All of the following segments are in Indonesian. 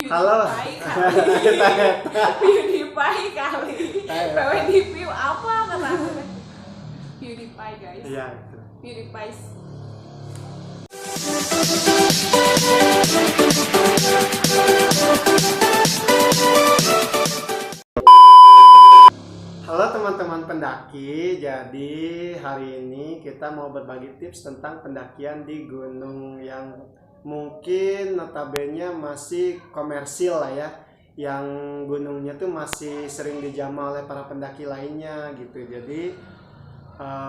Halo. PewDiePie kali. PewDiePie apa kata aku? PewDiePie guys. Iya itu. PewDiePie. Halo teman-teman pendaki, jadi hari ini kita mau berbagi tips tentang pendakian di gunung yang mungkin notabene masih komersil lah ya, yang gunungnya tuh masih sering dijamah oleh para pendaki lainnya gitu. Jadi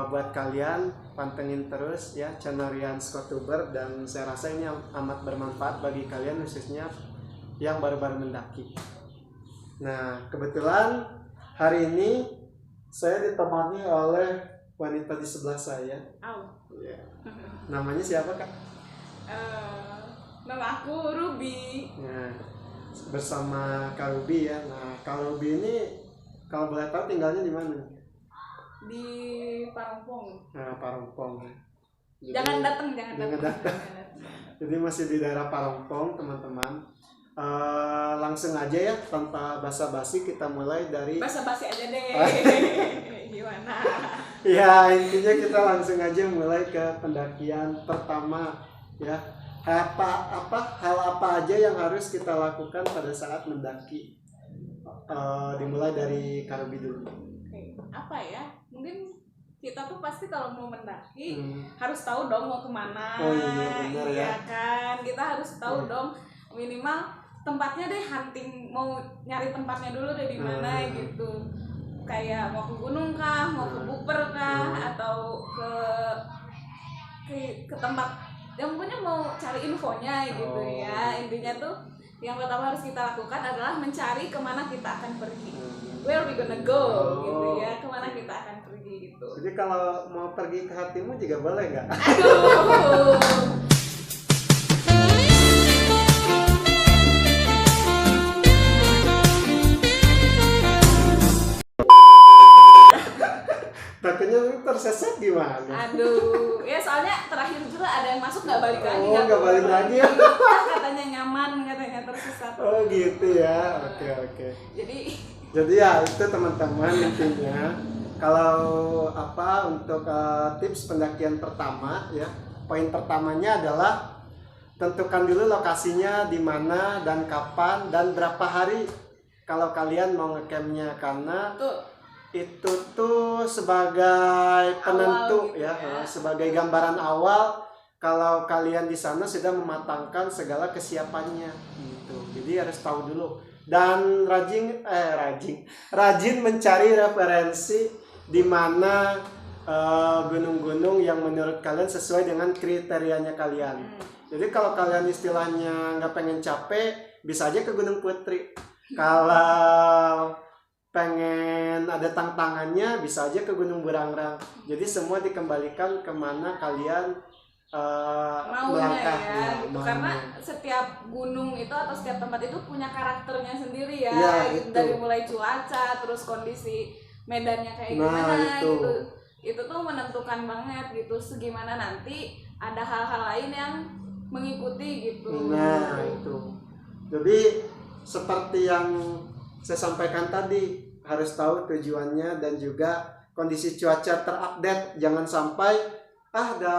buat kalian pantengin terus ya channel Rian Scottuber, dan saya rasa ini amat bermanfaat bagi kalian khususnya yang baru-baru mendaki. Nah kebetulan hari ini saya ditemani oleh wanita di sebelah saya. Ya. Namanya siapa kak? Nama aku Ruby. Nah, bersama Kak Ruby ya. Nah Kak Ruby ini kalau boleh tahu tinggalnya di mana? Di Parongpong. Nah Parongpong. Jadi, Jangan datang. Jadi masih di daerah Parongpong teman-teman. Langsung aja ya tanpa basa-basi kita mulai dari Basa-basi aja deh. Gimana? Ya intinya kita langsung aja mulai ke pendakian pertama ya. Hal apa aja yang harus kita lakukan pada saat mendaki? Dimulai dari Karubi dulu. Oke. Apa ya? Mungkin kita tuh pasti kalau mau mendaki harus tahu dong mau kemana. Oh iya benar ya. Iya kan, kita harus tahu dong minimal tempatnya deh, hunting, mau nyari tempatnya dulu deh di mana gitu. Kayak mau ke gunung kah, mau ke buper kah, atau ke tempat yang pokoknya mau cari infonya gitu ya. Intinya tuh yang pertama harus kita lakukan adalah mencari kemana kita akan pergi. Where we gonna go gitu ya, kemana kita akan pergi gitu. Jadi kalau mau pergi ke hatimu juga boleh nggak? Aduh. Takutnya tersesat gimana? Aduh, ya soalnya terakhir juga ada yang masuk nggak balik lagi. Nggak balik lagi ya? Katanya nyaman, katanya tersesat. Oh gitu ya, oke. Jadi ya itu teman-teman intinya. Kalau untuk tips pendakian pertama ya, poin pertamanya adalah tentukan dulu lokasinya di mana dan kapan dan berapa hari kalau kalian mau ngecampnya, karena itu tuh sebagai penentu gitu ya, sebagai gambaran awal kalau kalian di sana sudah mematangkan segala kesiapannya gitu. Jadi harus tahu dulu dan rajin mencari referensi di mana gunung-gunung yang menurut kalian sesuai dengan kriterianya kalian. Jadi kalau kalian istilahnya nggak pengen capek, bisa aja ke Gunung Putri. Kalau pengen ada tantangannya, bisa aja ke Gunung Burangrang. Jadi semua dikembalikan kemana kalian melangkah ya, gitu. Karena setiap gunung itu atau setiap tempat itu punya karakternya sendiri ya, gitu. Dari mulai cuaca, terus kondisi medannya kayak gimana gitu. Itu tuh menentukan banget gitu segimana nanti ada hal-hal lain yang mengikuti gitu. Nah itu. Jadi seperti yang saya sampaikan tadi, harus tahu tujuannya dan juga kondisi cuaca terupdate. Jangan sampai ada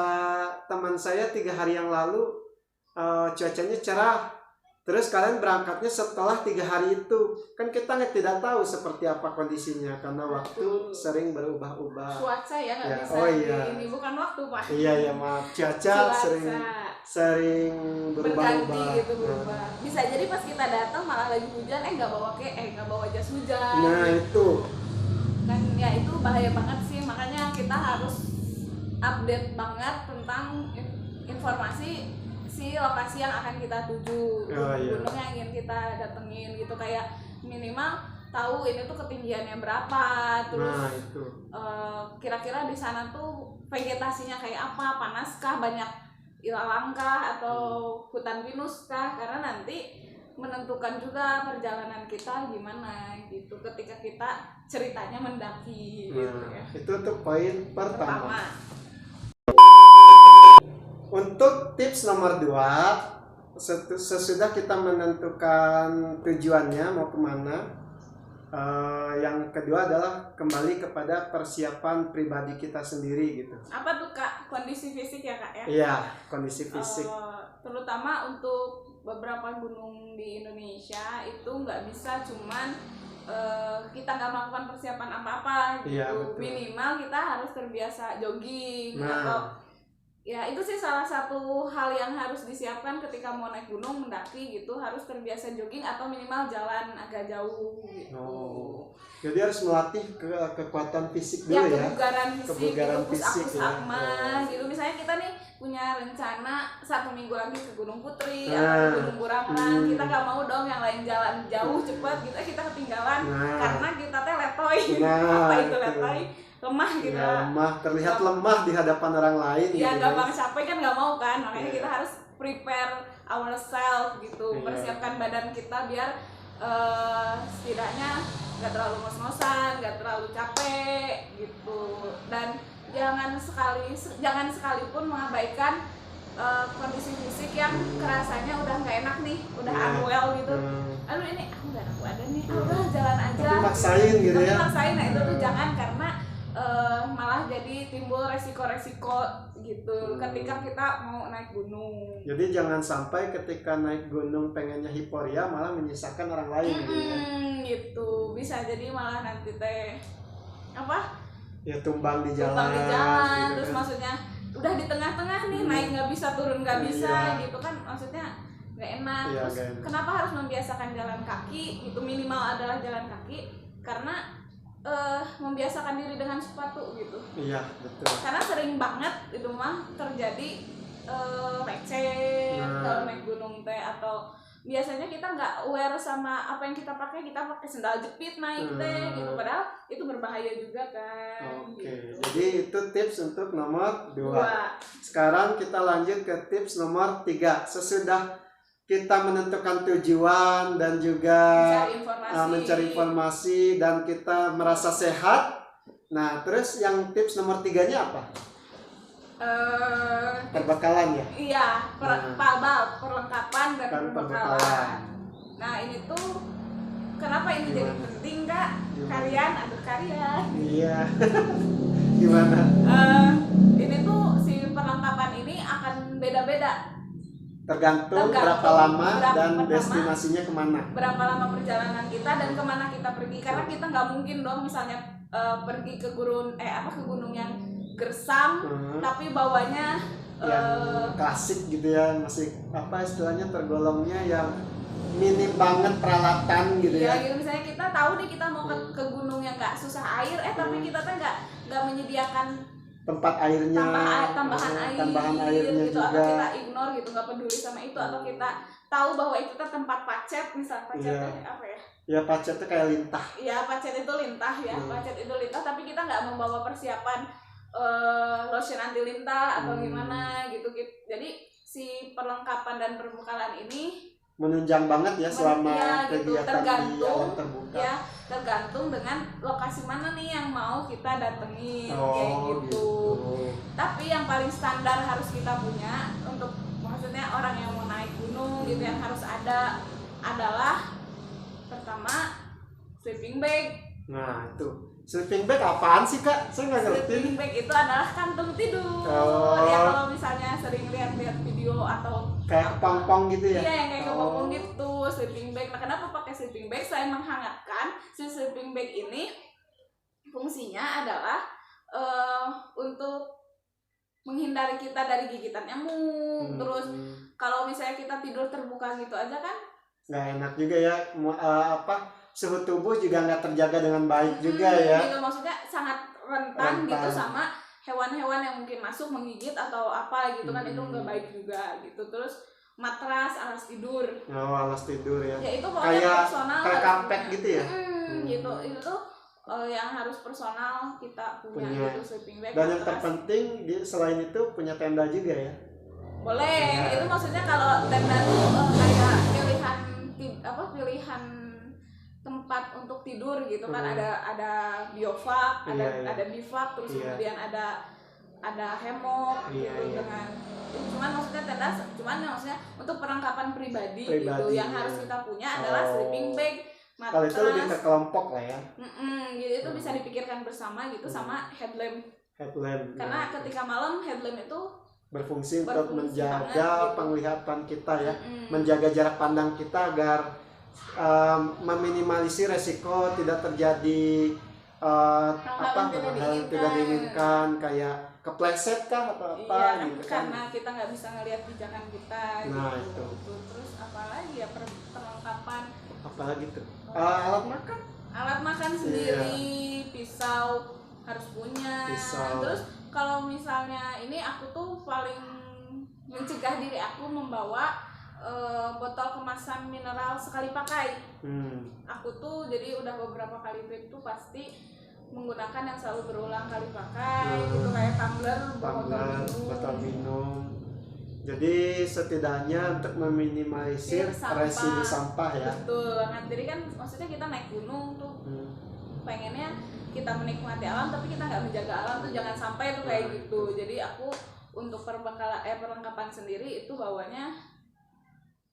teman saya 3 hari yang lalu cuacanya cerah, terus kalian berangkatnya setelah 3 hari itu, kan kita tidak tahu seperti apa kondisinya karena waktu sering berubah-ubah. Cuaca ya nggak bisa. Ini bukan waktu pak. Iya maaf, cuaca sering berubah-ubah gitu, berubah. Bisa jadi pas kita datang malah lagi hujan, nggak bawa jas hujan. Nah itu kan ya, itu bahaya banget sih. Makanya kita harus update banget tentang informasi si lokasi yang akan kita tuju, gunung yang ingin kita datengin gitu. Kayak minimal tahu ini tuh ketinggiannya berapa, terus kira-kira di sana tuh vegetasinya kayak apa, panaskah, banyak ilalangkah atau hutan pinus-kah, karena nanti menentukan juga perjalanan kita gimana gitu ketika kita ceritanya mendaki gitu ya. Itu untuk poin pertama. Untuk tips nomor 2, sesudah kita menentukan tujuannya mau kemana, yang kedua adalah kembali kepada persiapan pribadi kita sendiri gitu. Apa tuh Kak? Kondisi fisik ya Kak ya? Iya, kondisi fisik. Terutama untuk beberapa gunung di Indonesia itu nggak bisa cuman kita nggak melakukan persiapan apa-apa gitu. Iya, betul. Minimal kita harus terbiasa jogging Nah, atau ya itu sih salah satu hal yang harus disiapkan ketika mau naik gunung mendaki gitu, harus terbiasa jogging atau minimal jalan agak jauh gitu. oh, jadi harus melatih kekuatan fisik dulu Ya, ya. kebugaran fisik, Kebugaran gitu, fisik push up mah gitu. Misalnya kita nih punya rencana 1 minggu lagi ke Gunung Putri atau ke Gunung Burangrang, kita nggak mau dong yang lain jalan jauh cepet gitu, kita ketinggalan karena kita teh letoy. Apa itu letoy? Lemah gitu. Ya, lemah, terlihat lemah di hadapan orang lain. Ya, gitu, gampang capek kan nggak mau kan, makanya Iya. kita harus prepare ourselves gitu, Iya. persiapkan badan kita biar setidaknya nggak terlalu ngos-ngosan, nggak terlalu capek gitu, dan jangan sekalipun mengabaikan kondisi fisik yang kerasanya udah nggak enak nih, udah unwell gitu. Aduh ini aku nggak enak badan nih, udah jalan aja. Tapi maksain gitu ya. Maksain, nah itu tuh jangan, karena malah jadi timbul resiko-resiko gitu ketika kita mau naik gunung. Jadi jangan sampai ketika naik gunung pengennya hiporia malah menyisakan orang lain gitu ya. Gitu. Bisa jadi malah nanti teh apa? Ya tumbang di jalan. Tumbang di jalan, gitu terus kan. maksudnya udah di tengah-tengah nih, naik nggak bisa, turun nggak bisa, Iya. gitu kan, maksudnya nggak enak. Iya, Terus nggak enak. kenapa harus membiasakan jalan kaki? Itu minimal adalah jalan kaki, karena membiasakan diri dengan sepatu gitu. Iya, betul. Karena sering banget itu mah terjadi lecet kalau naik gunung teh, atau biasanya kita nggak aware sama apa yang kita pakai sendal jepit naik teh gitu, padahal itu berbahaya juga kan. Oke, gitu. jadi itu tips untuk nomor 2. Sekarang kita lanjut ke tips nomor 3. Sesudah kita menentukan tujuan dan juga mencari informasi dan kita merasa sehat. Nah, terus yang tips nomor 3-nya apa? Perbekalan ya? Iya, perlengkapan dan perbekalan. Nah, ini tuh kenapa ini jadi penting Kak? Kalian. Iya. Gimana? Ini tuh si perlengkapan ini akan beda-beda. Tergantung berapa lama dan destinasinya kemana. Berapa lama perjalanan kita dan kemana kita pergi, karena kita nggak mungkin dong misalnya pergi ke gunung yang gersang tapi bawanya yang klasik gitu ya, masih apa istilahnya tergolongnya yang minim banget peralatan gitu ya. Gitu, misalnya kita tahu nih kita mau ke gunung yang nggak susah air, tapi kita tuh nggak menyediakan tempat airnya, tambahan airnya gitu, juga. Atau kita ignore gitu, nggak peduli sama itu, atau kita tahu bahwa itu tuh tempat pacet, misal pacetnya apa ya? Ya pacetnya kayak lintah. Ya pacet itu lintah ya, pacet itu lintah, tapi kita nggak membawa persiapan lotion anti lintah atau gimana gitu. Jadi si perlengkapan dan perbekalan ini menunjang banget ya selama kegiatan di alam terbuka. Ya, tergantung dengan lokasi mana nih yang mau kita datengin, kayak gitu. Tapi yang paling standar harus kita punya untuk, maksudnya orang yang mau naik gunung gitu, yang harus ada adalah pertama sleeping bag. Nah itu sleeping bag apaan sih Kak? Saya nggak ngerti. Sleeping bag itu adalah kantung tidur. Ya kalau misalnya sering lihat video atau kayak pong-pong gitu ya? Iya, yang kayak pong-pong gitu, sleeping bag. Nah, kenapa pakai sleeping bag? Selain menghangatkan, si sleeping bag ini fungsinya adalah untuk menghindari kita dari gigitan nyamuk. Terus kalau misalnya kita tidur terbuka gitu aja kan nggak enak juga ya, suhu tubuh juga nggak terjaga dengan baik juga ya. Gitu, maksudnya sangat rentan gitu sama hewan-hewan yang mungkin masuk menggigit atau apa gitu kan, itu nggak baik juga gitu. Terus matras, alas tidur. Oh, alas tidur ya. Ya itu pokoknya personal. Kayak karpet gitu ya. Gitu, itu tuh yang harus personal kita punya. Gitu, sleeping bag. Dan yang terpenting selain itu punya tenda juga ya. Boleh, itu maksudnya kalau tenda tuh kayak pilihan tempat untuk tidur gitu kan, ada biovak, ada bivak, terus kemudian ada ada hemok Iya, gitu iya. dengan cuman maksudnya tenda maksudnya untuk perlengkapan pribadi gitu yang iya. harus kita punya adalah sleeping bag, Kalau itu lebih ke matras. kelompok lah ya. Gitu itu bisa dipikirkan bersama gitu sama headlamp. Headlamp. Karena ketika malam headlamp itu berfungsi untuk banget, menjaga gitu. penglihatan kita ya, menjaga jarak pandang kita agar meminimalisir resiko tidak terjadi hal-hal yang tidak diinginkan kayak kepleset kah atau apa gitu kan. Karena kita nggak bisa ngelihat pijakan kita Nah, gitu. itu. Terus apalagi ya perlengkapan Apalagi tuh alat makan. Alat makan sendiri, pisau harus punya. Pisau. Terus kalau misalnya ini aku tuh paling mencegah diri aku membawa botol kemasan mineral sekali pakai. Aku tuh jadi udah beberapa kali trip tuh pasti menggunakan yang selalu berulang kali pakai gitu kayak tumbler, botol minum. Jadi setidaknya untuk meminimalisir residu sampah ya. Betul banget. Jadi kan maksudnya kita naik gunung tuh pengennya kita menikmati alam tapi kita nggak menjaga alam tuh jangan sampai tuh kayak gitu. Jadi aku untuk perlengkapan sendiri itu bawanya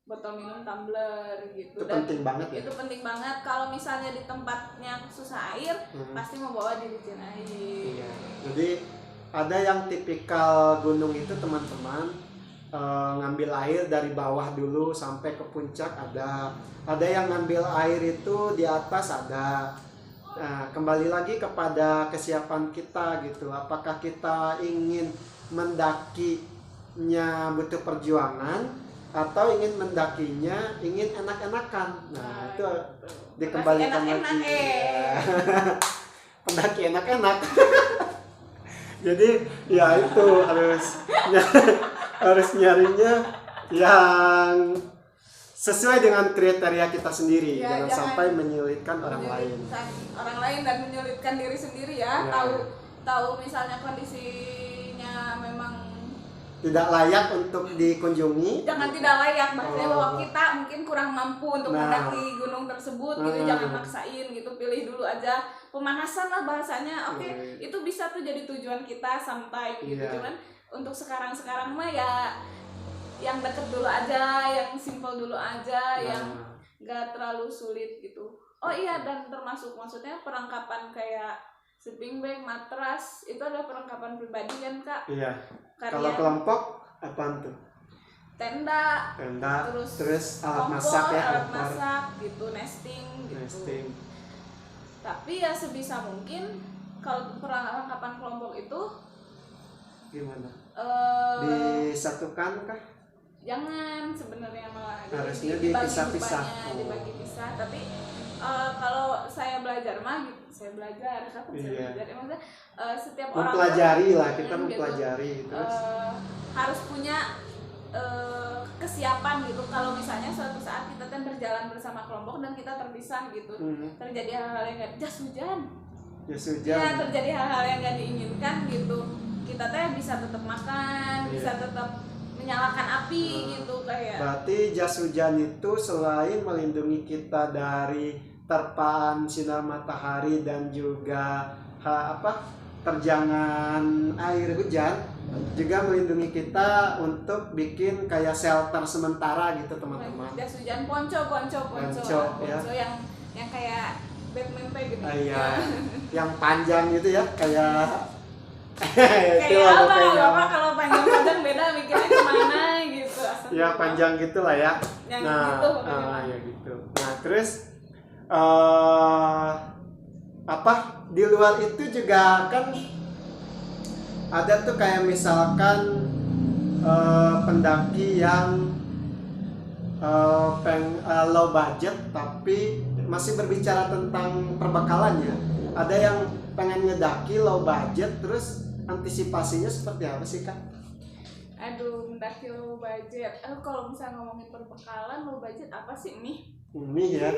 botol minum tumbler gitu. Itu penting banget ya. Itu penting banget kalau misalnya di tempatnya susah air pasti membawa diricin air. Iya. Jadi ada yang tipikal gunung itu teman-teman ngambil air dari bawah dulu sampai ke puncak ada yang ngambil air itu di atas ada. Nah, kembali lagi kepada kesiapan kita gitu. Apakah kita ingin mendakinya butuh perjuangan atau ingin mendakinya ingin enak-enakan. Nah, itu dikembalikan lagi. Pendaki enak-enak. Jadi ya itu harus nyarinya yang sesuai dengan kriteria kita sendiri, jangan sampai menyulitkan orang lain dan menyulitkan diri sendiri ya. Tahu misalnya kondisinya memang tidak layak untuk dikunjungi, jangan tidak layak maksudnya bahwa kita mungkin kurang mampu untuk mendaki gunung tersebut gitu, jangan maksain gitu, pilih dulu aja pemanasan lah bahasanya. Oke, itu bisa tuh jadi tujuan kita sampai gitu. Cuman untuk sekarang mah ya yang deket dulu aja, yang simple dulu aja, yang gak terlalu sulit gitu. Oh iya, dan termasuk maksudnya perlengkapan kayak sleeping bag, matras itu adalah perlengkapan pribadi kan Kak? Iya. Kalau kelompok apaan tuh? Tenda, terus alat masak ya, alat masak gitu, nesting gitu. Tapi ya sebisa mungkin kalau perlengkapan kelompok itu gimana? Disatukan kah? Jangan, sebenarnya malah harusnya dipisah-pisah. Dibagi pisah. Tapi kalau saya belajar mah gitu, saya belajar maksudnya setiap orang mempelajari lah, kita mempelajari gitu. Terus harus punya kesiapan gitu kalau misalnya suatu saat kita kan berjalan bersama kelompok dan kita terpisah gitu, terjadi hal-hal yang nggak jas hujan ya, terjadi hal-hal yang nggak diinginkan gitu, kita teh bisa tetap makan, bisa tetap menyalakan api gitu kayak. Berarti jas hujan itu selain melindungi kita dari terpaan sinar matahari dan juga terjangan air hujan, juga melindungi kita untuk bikin kayak shelter sementara gitu teman-teman. Jas hujan ponco ya. yang kayak Batman gitu. Iya. Yang panjang gitu ya, kayak kayak apa kalau panjang beda mikirnya kemana gitu. Ya panjang gitulah ya. Yang gitu. Ya gitu. Nah terus di luar itu juga kan ada tuh kayak misalkan pendaki yang low budget tapi masih berbicara tentang perbekalannya. Ada yang pengen ngedaki low budget, terus antisipasinya seperti apa sih Kak? Aduh, mendaki low budget. Kalau misalnya ngomongin perbekalan low budget apa sih? Mie ya.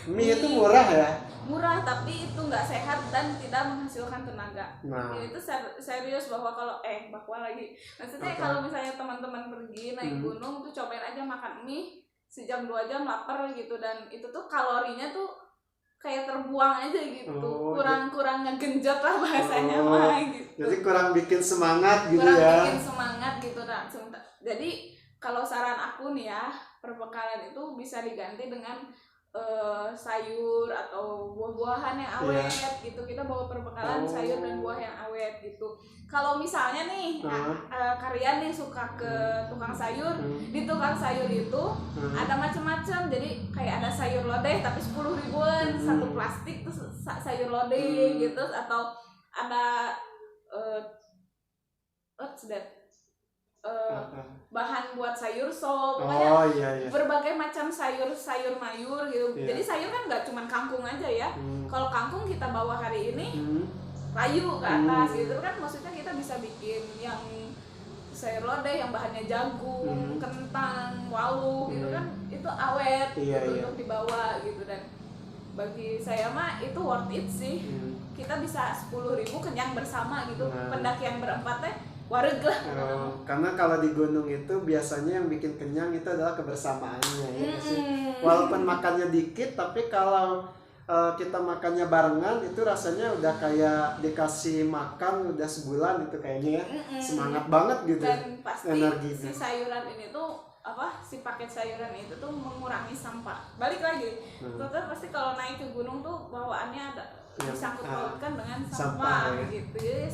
Mie itu murah ya? Murah, tapi itu nggak sehat dan tidak menghasilkan tenaga. Nah. Itu serius bahwa maksudnya kalau misalnya teman-teman pergi naik gunung tuh cobain aja makan mie sejam 2 jam lapar gitu, dan itu tuh kalorinya tuh kayak terbuang aja gitu. Oh, kurang ngegenjot lah bahasanya mah gitu. Jadi kurang bikin semangat gitu kurang ya. bikin semangat gitu langsung. Jadi kalau saran aku nih ya, perbekalan itu bisa diganti dengan sayur atau buah-buahan yang awet gitu. Kita bawa perbekalan sayur dan buah yang awet gitu. Kalau misalnya nih kalian nih suka ke tukang sayur, di tukang sayur itu ada macam-macam. Jadi kayak ada sayur lodeh tapi 10 ribuan satu plastik tuh sayur lodeh gitu, atau ada what's that? Bahan buat sayur sop, pokoknya berbagai macam sayur mayur gitu. Jadi sayur kan nggak cuma kangkung aja ya. Kalau kangkung kita bawa hari ini layu ke atas gitu kan, maksudnya kita bisa bikin yang sayur lodeh yang bahannya jagung, kentang, walu gitu kan, itu awet untuk dibawa gitu. Dan bagi saya mah itu worth it sih. Kita bisa 10.000 kenyang bersama gitu. Pendakian berempat teh wareg lah. Karena kalau di gunung itu biasanya yang bikin kenyang itu adalah kebersamaannya ya sih. Walaupun makannya dikit, tapi kalau kita makannya barengan itu rasanya udah kayak dikasih makan udah sebulan itu kayaknya ya. Semangat banget gitu. Dan pasti energinya. si sayuran ini tuh si paket sayuran itu tuh mengurangi sampah. Balik lagi, terus pasti kalau naik ke gunung tuh bawaannya ada disangkut pautkan dengan sampah gitu. Jadi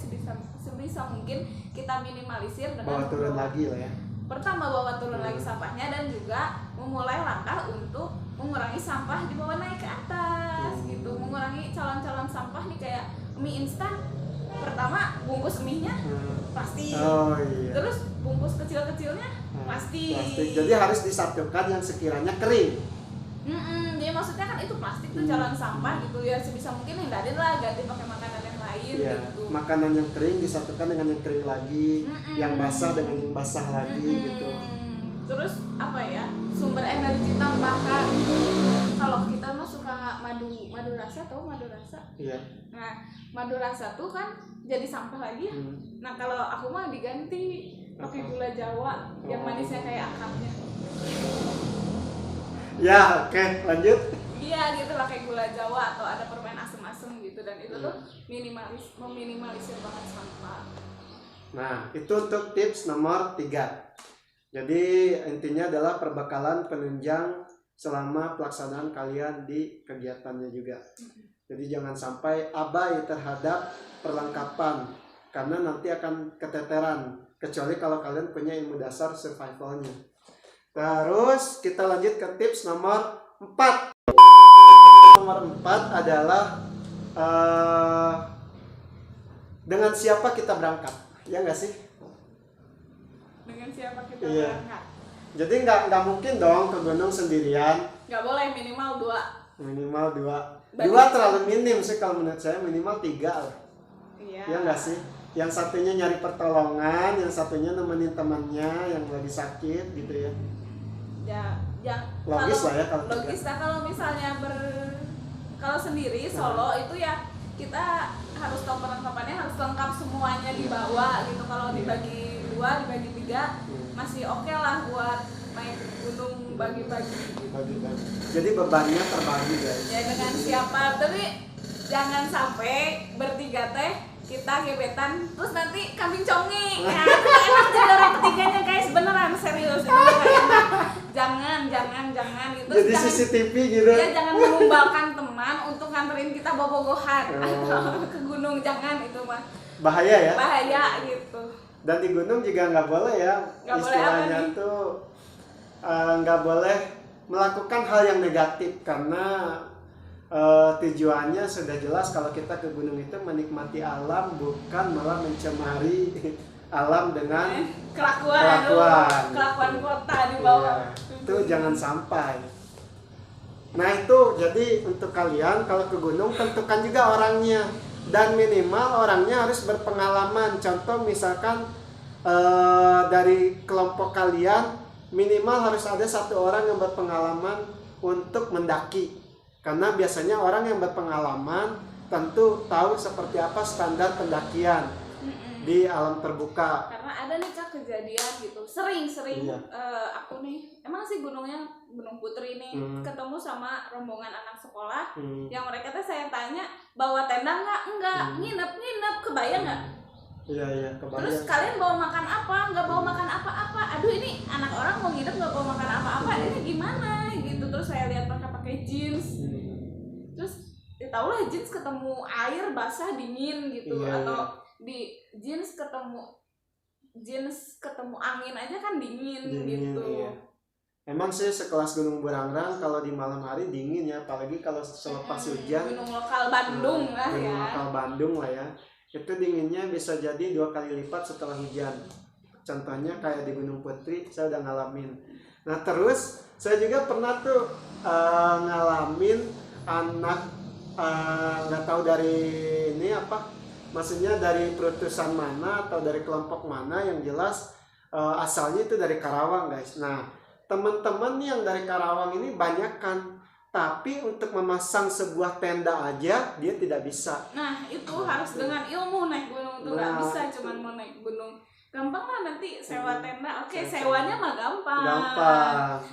sebisa mungkin kita minimalisir dengan bawa turun lagi lah ya. Pertama bawa turun lagi sampahnya, dan juga memulai langkah untuk mengurangi sampah dibawa naik ke atas gitu. Mengurangi calon-calon sampah nih kayak mie instan. Pertama bungkus mie-nya plastik. Terus bungkus kecil-kecilnya plastik. Jadi harus disatukan yang sekiranya kering. Jadi maksudnya kan itu plastik tuh calon sampah gitu ya, sebisa mungkin hindarin lah, ganti pakai makanan yang lain gitu. Makanan yang kering disatukan dengan yang kering lagi, yang basah dengan yang basah lagi gitu. Terus apa ya, sumber energi tambahan. Kalau kita mah suka madu rasa, tahu madu rasa? Iya. Nah, madu rasa tuh kan jadi sampah lagi ya. Nah, kalau aku mah diganti pakai gula Jawa yang manisnya kayak akapnya. Ya, oke, lanjut. Iya gitu lah, kayak gula Jawa atau ada permen asem-asem gitu, dan itu tuh meminimalisir banget sampah. Nah, itu untuk tips nomor 3. Jadi intinya adalah perbekalan penunjang selama pelaksanaan kalian di kegiatannya juga. Jadi jangan sampai abai terhadap perlengkapan, karena nanti akan keteteran, kecuali kalau kalian punya ilmu dasar survivalnya. Terus kita lanjut ke tips nomor 4. Nomor 4 adalah dengan siapa kita berangkat, ya nggak sih? Dengan siapa kita berangkat? Jadi nggak mungkin dong ke gunung sendirian. Nggak boleh, minimal 2. Minimal 2. 2 terlalu minim sih kalau menurut saya, minimal 3 lah. Iya. Ya nggak sih? Yang satunya nyari pertolongan, yang satunya nemenin temannya yang lagi sakit gitu ya. Ya logis lah ya kalau logis lah. Kalau misalnya kalau sendiri solo itu ya kita harus tahu perlengkapannya, harus lengkap semuanya dibawa gitu. Kalau dibagi 2, dibagi 3 masih oke lah buat naik gunung, bagi-bagi gitu. Jadi bebannya terbagi guys. Ya dengan siapa, tapi jangan sampai bertiga teh kita gebetan terus nanti kambing conge. Ya, itu enak jadi orang ketiganya guys, beneran serius itu enak. Jangan gitu. Jadi jangan, CCTV gitu. Ya jangan menumbalkan teman untuk nganterin kita bobogohan ke gunung, jangan, itu mah bahaya ya. Bahaya gitu. Dan di gunung juga nggak boleh ya, istilahnya tuh nggak boleh melakukan hal yang negatif, karena tujuannya sudah jelas kalau kita ke gunung itu menikmati alam, bukan malah mencemari alam dengan kelakuan kota di bawah. Itu jangan sampai. Nah itu jadi untuk kalian kalau ke gunung tentukan juga orangnya, dan minimal orangnya harus berpengalaman. Contoh misalkan dari kelompok kalian minimal harus ada 1 orang yang berpengalaman untuk mendaki. Karena biasanya orang yang berpengalaman tentu tahu seperti apa standar pendakian di alam terbuka. Karena ada nih Kak kejadian gitu sering Iya. aku nih emang sih gunungnya Gunung Putri nih ketemu sama rombongan anak sekolah yang mereka tuh saya tanya bawa tenda enggak nginep kebayang nggak? Iya kebayang. Terus kalian bawa makan apa? Nggak bawa makan apa-apa. Aduh ini anak orang mau nginep nggak bawa makan apa-apa, ini gimana gitu. Terus saya lihat mereka pakai jeans, terus ya tau lah jeans ketemu air basah dingin gitu, atau di jeans ketemu angin aja kan dingin gitu. Iya. Emang sih sekelas Gunung Burangrang kalau di malam hari dingin ya, apalagi kalau selepas hujan. Gunung lokal Bandung lah Gunung ya. lokal Bandung lah ya. Itu dinginnya bisa jadi 2 kali lipat setelah hujan. Contohnya kayak di Gunung Putri saya udah ngalamin. Nah terus saya juga pernah tuh ngalamin anak nggak tahu dari ini apa, maksudnya dari perutusan mana atau dari kelompok mana, yang jelas asalnya itu dari Karawang guys. Nah teman-teman yang dari Karawang ini banyak kan, tapi untuk memasang sebuah tenda aja dia tidak bisa. Nah itu harus dengan ilmu naik gunung tuh, nggak bisa cuman mau naik gunung. Gampang lah nanti sewa tenda, oke sewanya mah gampang.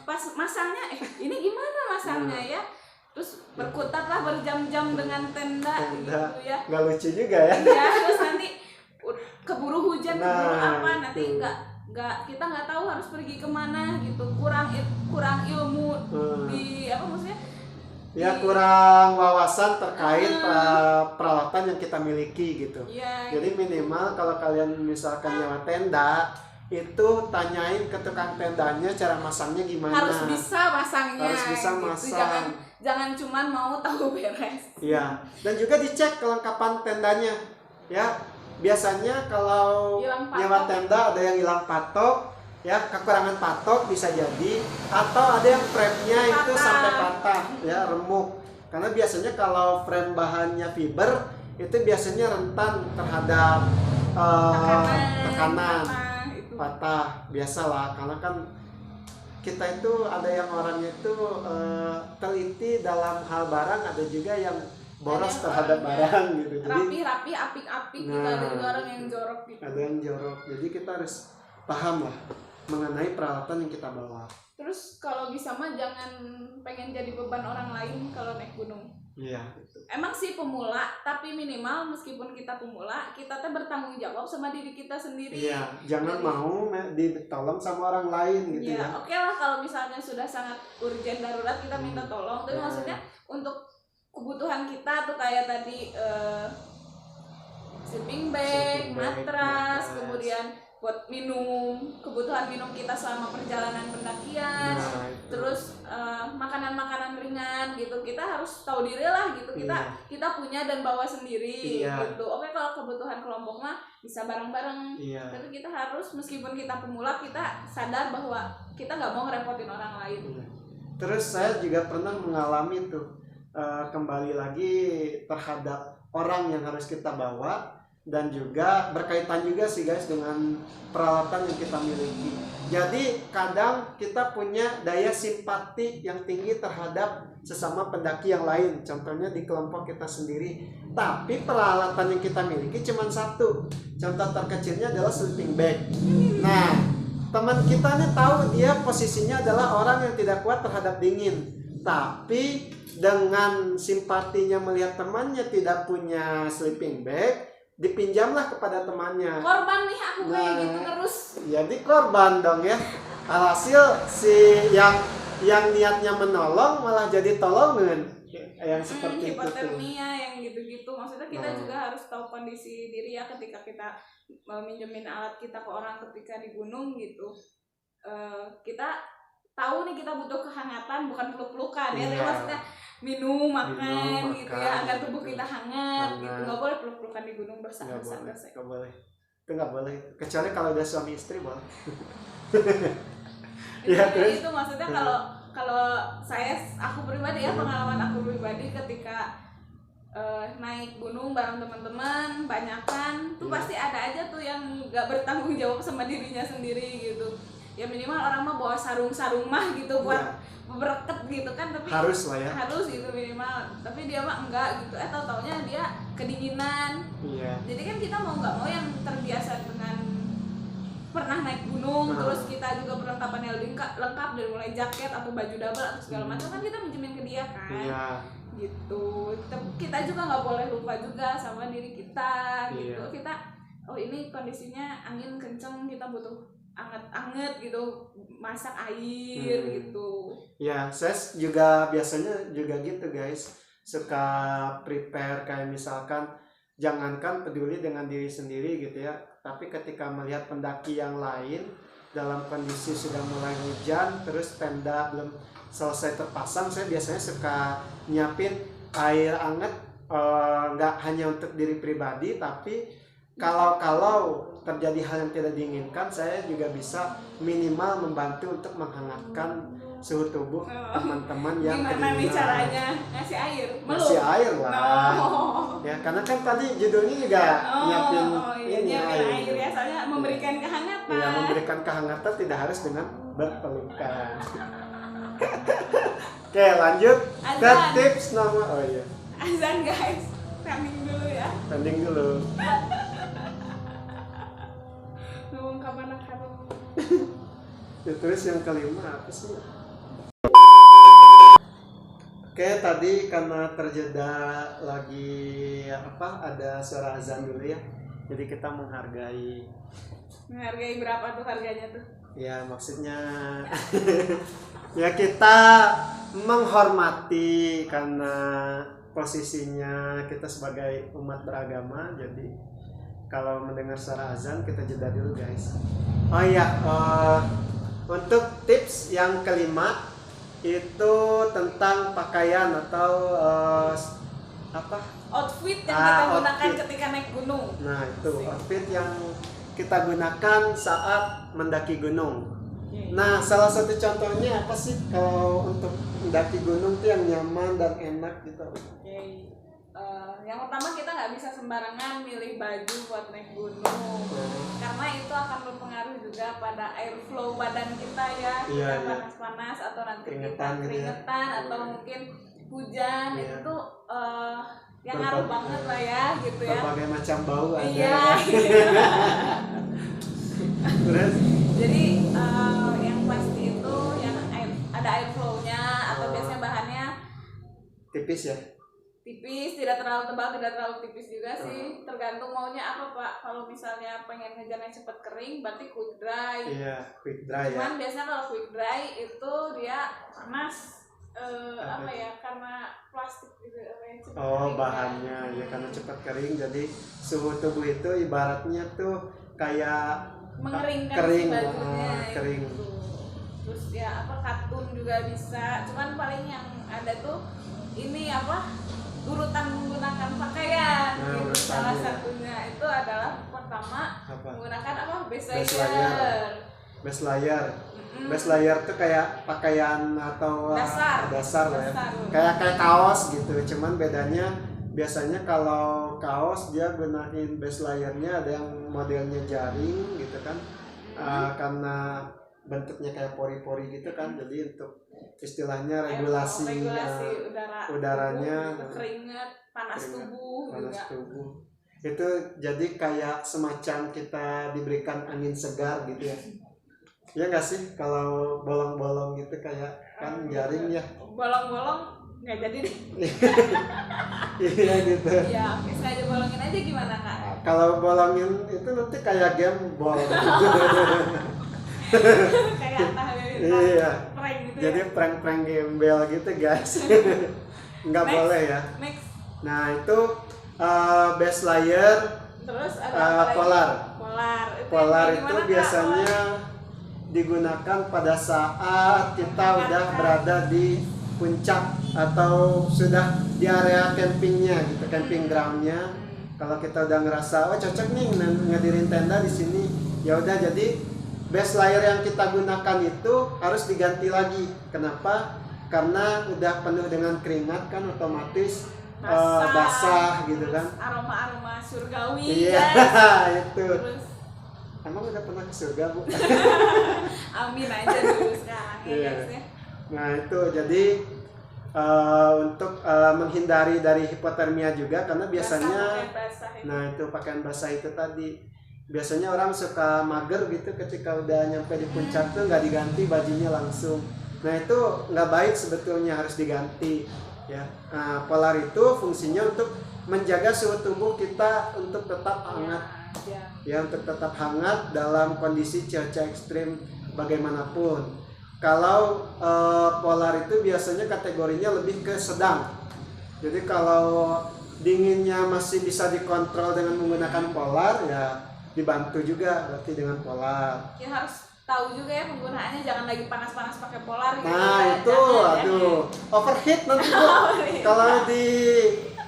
Pas masangnya ini gimana masangnya ya, terus berkutat lah berjam-jam dengan tenda gitu ya. Nggak lucu juga ya. Iya, terus nanti keburu hujan, keburu apa, nanti kita nggak tahu harus pergi kemana gitu, kurang ilmu di apa maksudnya ya, kurang wawasan terkait peralatan yang kita miliki gitu. ya, jadi minimal kalau kalian misalkan nyewa tenda itu tanyain ke tukang tendanya cara masangnya gimana, harus bisa masangnya, harus bisa gitu. masang, jangan cuman mau tahu beres. Iya, dan juga dicek kelengkapan tendanya ya. Biasanya kalau nyewa tenda ada yang hilang patok ya, kekurangan patok bisa jadi, atau ada yang frame-nya itu sampai patah ya, remuk. Karena biasanya kalau frame bahannya fiber itu biasanya rentan terhadap tekanan patah, biasalah. Karena kan kita itu ada yang orangnya itu teliti dalam hal barang, ada juga yang boros terhadap barang gitu. Jadi rapi apik gitu, ada juga orang yang jorok gitu. Ada yang jorok. Jadi kita harus paham lah mengenai peralatan yang kita bawa. Terus kalau bisa mah jangan pengen jadi beban orang lain kalau naik gunung. Iya. Emang sih pemula, tapi minimal meskipun kita pemula, kita tuh bertanggung jawab sama diri kita sendiri. Iya, jangan mau ditolong sama orang lain gitu ya. Oke lah kalau misalnya sudah sangat urgent darurat kita minta tolong, tapi maksudnya untuk kebutuhan kita tuh kayak tadi sleeping bag, matras, kemudian buat minum, kebutuhan minum kita selama perjalanan pendakian, terus makanan-makanan ringan gitu, kita harus tahu diri lah gitu, kita punya dan bawa sendiri gitu. Oke kalau kebutuhan kelompok mah bisa bareng-bareng, tapi kita harus meskipun kita pemula kita sadar bahwa kita nggak mau ngerepotin orang lain. Terus saya juga pernah mengalami tuh kembali lagi terhadap orang yang harus kita bawa, dan juga berkaitan juga sih guys dengan peralatan yang kita miliki. Jadi kadang kita punya daya simpati yang tinggi terhadap sesama pendaki yang lain, contohnya di kelompok kita sendiri, tapi peralatan yang kita miliki cuma satu. Contoh terkecilnya adalah sleeping bag. Nah teman kita nih tahu dia posisinya adalah orang yang tidak kuat terhadap dingin, tapi dengan simpatinya melihat temannya tidak punya sleeping bag, dipinjamlah kepada temannya. Korban nih aku kayak gitu terus. Jadi korban dong ya. Alhasil si yang niatnya menolong malah jadi tolongan. Yang seperti itu. Hipotermia yang gitu-gitu. Maksudnya kita juga harus tahu kondisi diri ya ketika kita minjemin alat kita ke orang ketika di gunung gitu. Kita tahu nih kita butuh kehangatan, bukan peluk-pelukan ya, tapi maksudnya minum, makan gitu ya, agar tubuh kita hangat gitu. Nggak boleh peluk-pelukan di gunung bersama. Nggak boleh. Itu nggak boleh. Kecuali kalau udah suami istri boleh. Itu maksudnya kalau aku pribadi ya, pengalaman aku pribadi ketika naik gunung bareng teman-teman banyakan tuh pasti ada aja tuh yang nggak bertanggung jawab sama dirinya sendiri gitu. Ya minimal orang mah bawa sarung mah gitu buat bereket gitu kan, tapi harus lah ya, harus gitu minimal, tapi dia mah enggak gitu, taunya dia kedinginan. Jadi kan kita mau nggak mau yang terbiasa dengan pernah naik gunung, terus kita juga perlengkapannya lengkap dari mulai jaket atau baju double atau segala macam kan kita minjemin ke dia kan. Iya. Gitu. Kita juga nggak boleh lupa juga sama diri kita gitu. Iya. Kita ini kondisinya angin kenceng, kita butuh anget-anget gitu, masak air gitu. Ya, saya juga biasanya juga gitu guys, suka prepare kayak misalkan jangankan peduli dengan diri sendiri gitu ya, tapi ketika melihat pendaki yang lain dalam kondisi sudah mulai hujan terus tenda belum selesai terpasang, saya biasanya suka nyiapin air hangat, nggak hanya untuk diri pribadi, tapi kalau terjadi hal yang tidak diinginkan, saya juga bisa minimal membantu untuk menghangatkan suhu tubuh teman-teman yang gimana nih caranya ngasih air? Ngasih air lah. Ya, karena kan tadi judulnya juga nyiapin ini air ya, soalnya memberikan kehangatan. Ya, memberikan kehangatan tidak harus dengan berpelukan. Oke, lanjut ke tips nomor azan guys, pending dulu ya. Pending dulu. Ngomong kapan harum. Ya, terus yang kelima apa sih? Oke, tadi karena terjeda lagi ada suara azan dulu ya. Jadi kita menghargai berapa tuh harganya tuh? Ya, maksudnya ya kita menghormati karena posisinya kita sebagai umat beragama. Jadi kalau mendengar suara azan kita jeda dulu guys. Oh iya, untuk tips yang kelima itu tentang pakaian atau outfit yang kita gunakan outfit ketika naik gunung. Nah, itu outfit yang kita gunakan saat mendaki gunung. Nah, salah satu contohnya apa sih kalau untuk mendaki gunung tuh yang nyaman dan enak gitu? Yang pertama, kita nggak bisa sembarangan milih baju buat naik gunung, karena itu akan berpengaruh juga pada airflow badan kita ya. Kita panas-panas atau nanti keringetan atau mungkin hujan, itu tuh yang ngaruh banget lah ya gitu ya. Berbagai macam bau ada. Iya. Terus? Jadi yang pasti itu yang ada airflow-nya atau biasanya bahannya tipis ya? Tipis, tidak terlalu tebal, tidak terlalu tipis juga sih. Tergantung maunya apa Pak. Kalau misalnya pengen ngejarnya cepet kering, berarti quick dry. Iya, quick dry. Cuman biasanya kalau quick dry itu dia panas. Karena plastik gitu cepet kering, bahannya kan? Ya karena cepat kering, jadi suhu tubuh itu ibaratnya tuh kayak mengeringkan kering, si bajunya kering. Gitu. Terus ya katun juga bisa. Cuman paling yang ada tuh ini urutan menggunakan pakaian. Gitu. Salah satunya itu adalah pertama menggunakan base layer. Base layer tuh kayak pakaian atau dasar lah ya. Kayak kaos gitu. Cuman bedanya biasanya kalau kaos dia gunain base layernya ada yang modelnya jaring gitu kan. Karena bentuknya kayak pori-pori gitu kan. Jadi untuk istilahnya regulasi udaranya, keringat, panas tubuh. Itu jadi kayak semacam kita diberikan angin segar gitu ya. Ya nggak sih, kalau bolong-bolong gitu kayak kan jaring ya. Bolong-bolong nggak jadi deh. Iya gitu. Ya, sengaja bolongin aja gimana Kak? Kalau bolongin itu nanti kayak gembol. Kayak iya. Prank gitu. Jadi ya? prank gembel gitu guys. Nggak boleh ya. Next. Nah itu base layer. Terus ada Polar itu biasanya digunakan pada saat kita udah berada di puncak atau sudah di area campingnya gitu, camping groundnya. Kalau kita udah ngerasa cocok nih ngedirin tenda di sini, ya udah jadi base layer yang kita gunakan itu harus diganti lagi. Kenapa? Karena udah penuh dengan keringat kan, otomatis basah gitu kan. Aroma surgawi. Iya, itu. Terus, emang udah pernah ke surga Bu? Amin aja dulu sekarang ya guys ya. Nah itu jadi untuk menghindari dari hipotermia juga, karena biasanya basah nah itu pakaian basah itu tadi biasanya orang suka mager gitu ketika udah nyampe di puncak tuh nggak diganti bajunya langsung. Nah itu nggak baik sebetulnya, harus diganti ya. Nah, polar itu fungsinya untuk menjaga suhu tubuh kita untuk tetap hangat ya, untuk tetap hangat dalam kondisi cuaca ekstrim bagaimanapun. Kalau polar itu biasanya kategorinya lebih ke sedang. Jadi kalau dinginnya masih bisa dikontrol dengan menggunakan polar, ya dibantu juga berarti dengan polar. Ya harus tahu juga ya penggunaannya, jangan lagi panas-panas pakai polar gitu. Nah ya. itu, aduh, overheat nanti Bu. Kalau di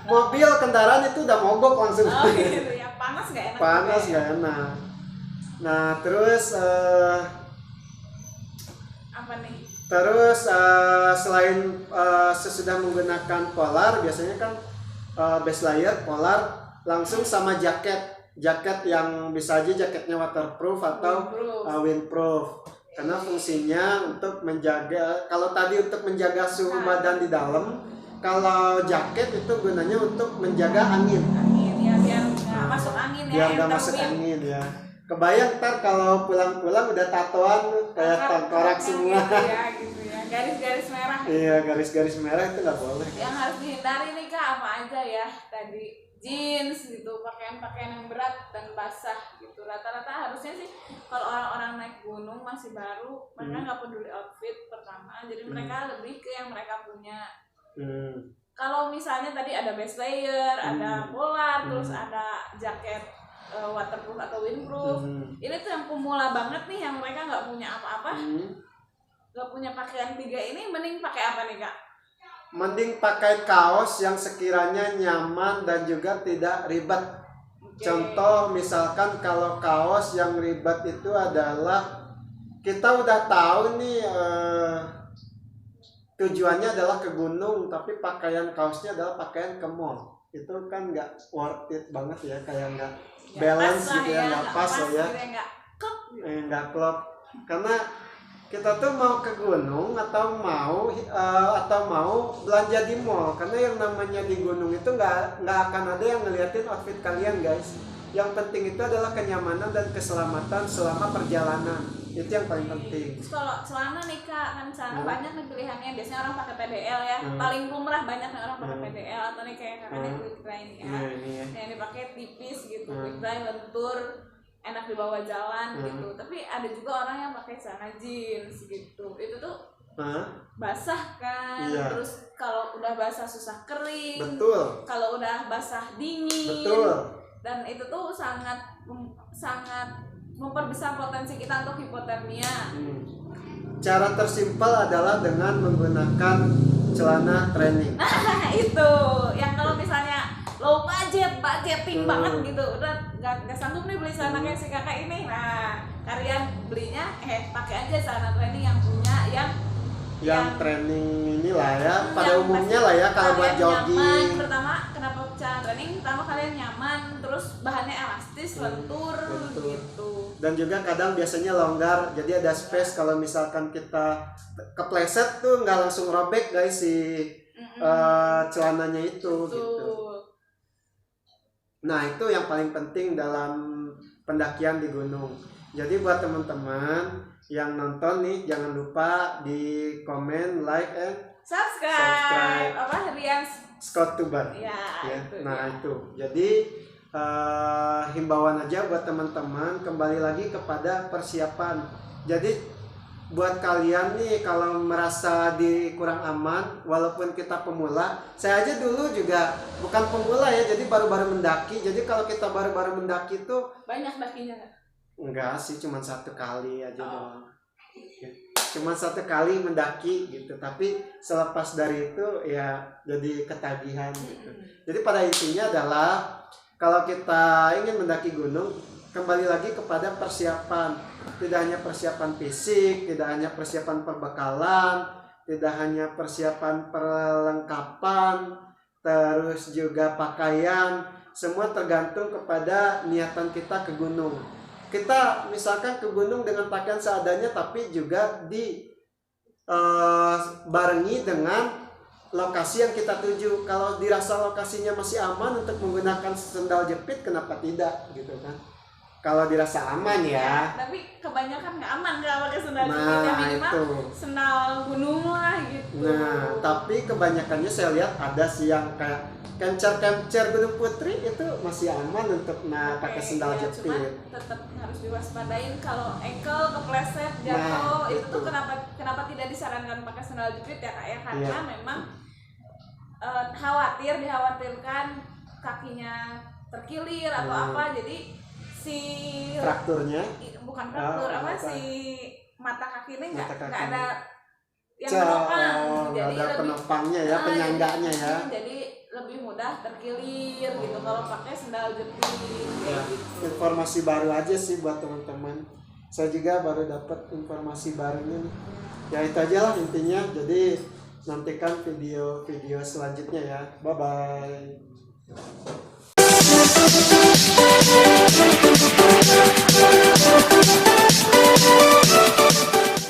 mobil kendaraan itu udah mogok langsung. Oh gitu ya, panas nggak enak. Panas nggak enak. Nah terus apa nih? Terus selain sesudah menggunakan polar, biasanya kan base layer, polar, langsung sama jaket yang bisa aja jaketnya waterproof atau windproof. Karena fungsinya untuk menjaga, kalau tadi untuk menjaga suhu badan di dalam, kalau jaket itu gunanya untuk menjaga angin. Angin ya, biar nggak masuk angin ya. Biar nggak masuk angin ya. Kebayang ntar kalau pulang-pulang udah tatoan kayak tengkorak semua. Gitu ya, garis-garis merah. Iya, garis-garis merah itu nggak boleh. Yang harus dihindari nih Kak apa aja ya? Tadi jeans gitu, pakaian-pakaian yang berat dan basah gitu. Rata-rata harusnya sih kalau orang-orang naik gunung masih baru, mereka nggak peduli outfit pertama. Jadi mereka lebih ke yang mereka punya. Kalau misalnya tadi ada base layer, ada polar, terus ada jaket waterproof atau windproof. Ini tuh yang pemula banget nih, yang mereka nggak punya apa-apa, nggak punya pakaian 3 ini, mending pakai apa nih Kak? Mending pakai kaos yang sekiranya nyaman dan juga tidak ribet. Contoh misalkan kalau kaos yang ribet itu adalah kita udah tahu nih tujuannya adalah ke gunung, tapi pakaian kaosnya adalah pakaian ke mall. Itu kan nggak worth it banget ya, kayak nggak balance gitu ya, nggak pas ya, nggak klop. Karena kita tuh mau ke gunung atau mau belanja di mall, karena yang namanya di gunung itu nggak akan ada yang ngeliatin outfit kalian guys. Yang penting itu adalah kenyamanan dan keselamatan selama perjalanan, itu yang paling penting. Terus kalau celana nih Kak, kan celana banyak nih pilihannya, biasanya orang pakai PDL ya, paling lumrah banyak nih orang pakai PDL atau nih kayak kakaknya quick dry nih ya, yang dipakai tipis gitu, quick dry lentur, enak dibawa jalan gitu. Tapi ada juga orang yang pakai celana jeans gitu, itu tuh basah kan, terus kalau udah basah susah kering, betul. Kalau udah basah dingin, betul. Dan itu tuh sangat memperbesar potensi kita untuk hipotermia. Cara tersimpel adalah dengan menggunakan celana training. Nah itu, yang kalau misalnya low budgeting banget gitu, udah nggak sanggup nih beli celana kayak si kakak ini. Nah kalian belinya pakai aja celana training yang punya yang training inilah ya, pada umumnya lah ya, kalau buat jogging. Nyaman. Pertama, kenapa celana training? Pertama kalian nyaman, terus bahannya elastis, lentur gitu. Dan juga kadang biasanya longgar, jadi ada space kalau misalkan kita kepleset tuh nggak langsung robek guys si celananya itu. Gitu. Nah itu yang paling penting dalam pendakian di gunung. Jadi buat teman-teman yang nonton nih, jangan lupa di komen, like, and subscribe. Apa Rian Scott Tubar ya. Itu jadi himbauan aja buat teman-teman, kembali lagi kepada persiapan. Jadi buat kalian nih kalau merasa kurang aman, walaupun kita pemula, saya aja dulu juga bukan pemula ya, jadi baru-baru mendaki. Jadi kalau kita baru-baru mendaki tuh banyak dakinya nggak? Enggak sih, cuma 1 kali aja doang. Cuma 1 kali mendaki gitu, tapi selepas dari itu ya jadi ketagihan gitu. Jadi pada intinya adalah kalau kita ingin mendaki gunung, kembali lagi kepada persiapan. Tidak hanya persiapan fisik, tidak hanya persiapan perbekalan, tidak hanya persiapan perlengkapan, terus juga pakaian, semua tergantung kepada niatan kita ke gunung. Kita misalkan ke gunung dengan pakaian seadanya, tapi juga barengi dengan lokasi yang kita tuju. Kalau dirasa lokasinya masih aman untuk menggunakan sendal jepit, kenapa tidak gitu kan? kalau dirasa aman ya. Tapi kebanyakan nggak aman kalau pakai sendal jepit, ya Nah minimal itu. sendal gunung lah gitu. Nah tapi kebanyakannya saya lihat ada sih yang kayak kencer Gunung Putri itu masih aman untuk pakai sendal ya, jepit. cuman tetap harus diwaspadain kalau ankle kepleset jatuh. Nah, itu itu. tuh kenapa tidak disarankan pakai sendal jepit ya Kak ya, karena Iya. memang dikhawatirkan kakinya terkilir atau apa, jadi si Frakturnya bukan fraktur apa? si mata kaki ini Mata kaki. nggak ada yang menopang, nggak jadi ada lebih penopangnya ya, penyangganya ya. jadi lebih mudah terkilir gitu kalau pakai sendal jepit Ya, kayak gitu. informasi baru aja sih buat teman-teman. Saya juga baru dapat informasi barunya nih. Ya itu aja lah intinya. Jadi nantikan video-video selanjutnya ya. Bye bye.